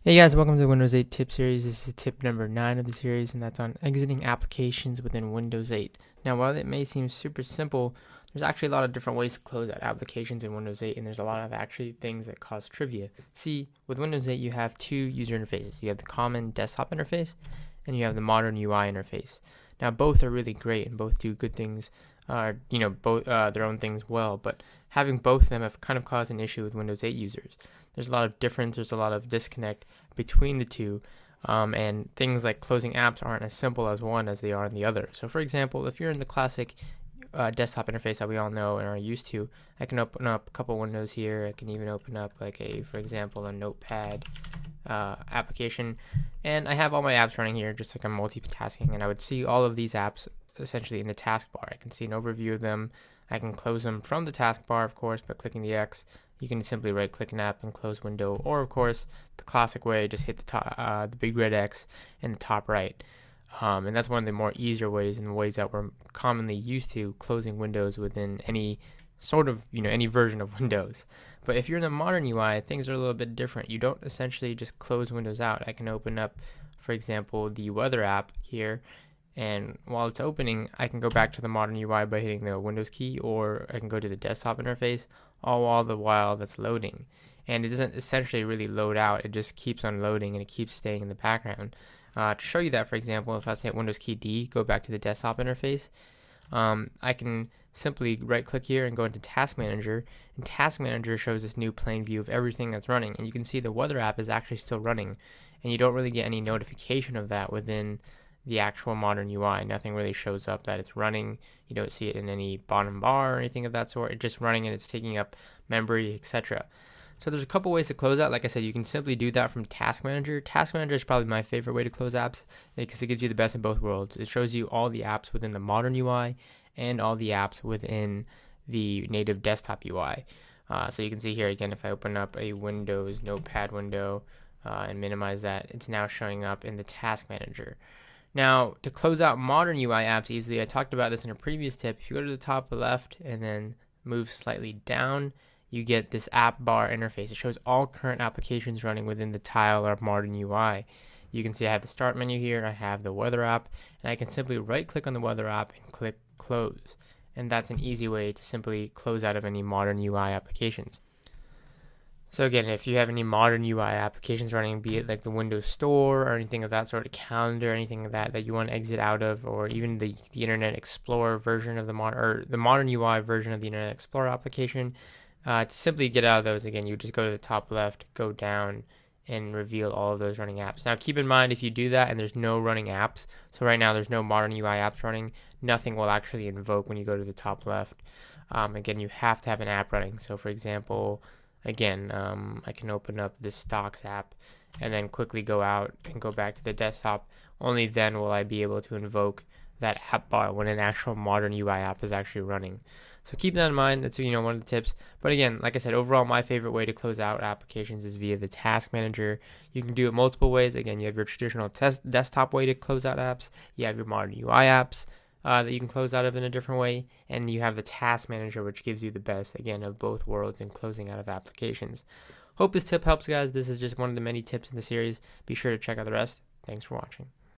Hey guys, welcome to the Windows 8 tip series. This is tip number 9 of the series, and that's on exiting applications within Windows 8. Now, while it may seem super simple, there's actually a lot of different ways to close out applications in Windows 8, and there's a lot of actually things that cause trivia. See, with Windows 8, you have two user interfaces. You have the common desktop interface, and you have the modern UI interface. Now, both are really great, and both do good things, both their own things well, but having both of them have kind of caused an issue with Windows 8 users. There's a lot of difference, there's a lot of disconnect between the two, and things like closing apps aren't as simple as one as they are in the other. So for example, if you're in the classic desktop interface that we all know and are used to, I can open up a couple windows here. I can even open up for example, a notepad application, and I have all my apps running here just like I'm multitasking, and I would see all of these apps essentially in the taskbar. I can see an overview of them. I can close them from the taskbar, of course, by clicking the X. You can simply right-click an app and close window, or of course, the classic way, just hit the top, the big red X in the top right. And that's one of the more easier ways, and the ways that we're commonly used to closing windows within any sort of, any version of Windows. But if you're in the modern UI, things are a little bit different. You don't essentially just close windows out. I can open up, for example, the weather app here, and while it's opening, I can go back to the modern UI by hitting the Windows key, or I can go to the desktop interface, all the while that's loading. And it doesn't essentially really load out, it just keeps on loading and it keeps staying in the background. To show you that, for example, if I hit Windows key D, go back to the desktop interface, I can simply right click here and go into Task Manager, and Task Manager shows this new plain view of everything that's running, and you can see the weather app is actually still running, and you don't really get any notification of that within the actual modern UI. Nothing really shows up that it's running. You don't see it in any bottom bar or anything of that sort. It's just running and it's taking up memory, etc. So there's a couple ways to close out. Like I said, you can simply do that from Task Manager. Task Manager is probably my favorite way to close apps because it gives you the best of both worlds. It shows you all the apps within the modern UI and all the apps within the native desktop UI. So you can see here again, if I open up a Windows Notepad window and minimize that, it's now showing up in the Task Manager. Now, to close out modern UI apps easily, I talked about this in a previous tip. If you go to the top left and then move slightly down, you get this app bar interface. It shows all current applications running within the tile or modern UI. You can see I have the start menu here, I have the weather app, and I can simply right click on the weather app and click close. And that's an easy way to simply close out of any modern UI applications. So again, if you have any modern UI applications running, be it like the Windows Store or anything of that sort, a calendar, anything of that you want to exit out of, or even the Internet Explorer version of the modern UI version of the Internet Explorer application, to simply get out of those, again, you just go to the top left, go down, and reveal all of those running apps. Now keep in mind, if you do that and there's no running apps, so right now there's no modern UI apps running, nothing will actually invoke when you go to the top left. Again, you have to have an app running. So for example, again, I can open up this Stocks app and then quickly go out and go back to the desktop. Only then will I be able to invoke that app bar when an actual modern UI app is actually running. So keep that in mind. That's one of the tips. But again, like I said, overall my favorite way to close out applications is via the Task Manager. You can do it multiple ways. Again, you have your traditional desktop way to close out apps. You have your modern UI apps that you can close out of in a different way, and you have the Task Manager, which gives you the best, again, of both worlds in closing out of applications. Hope this tip helps, guys. This is just one of the many tips in the series. Be sure to check out the rest. Thanks for watching.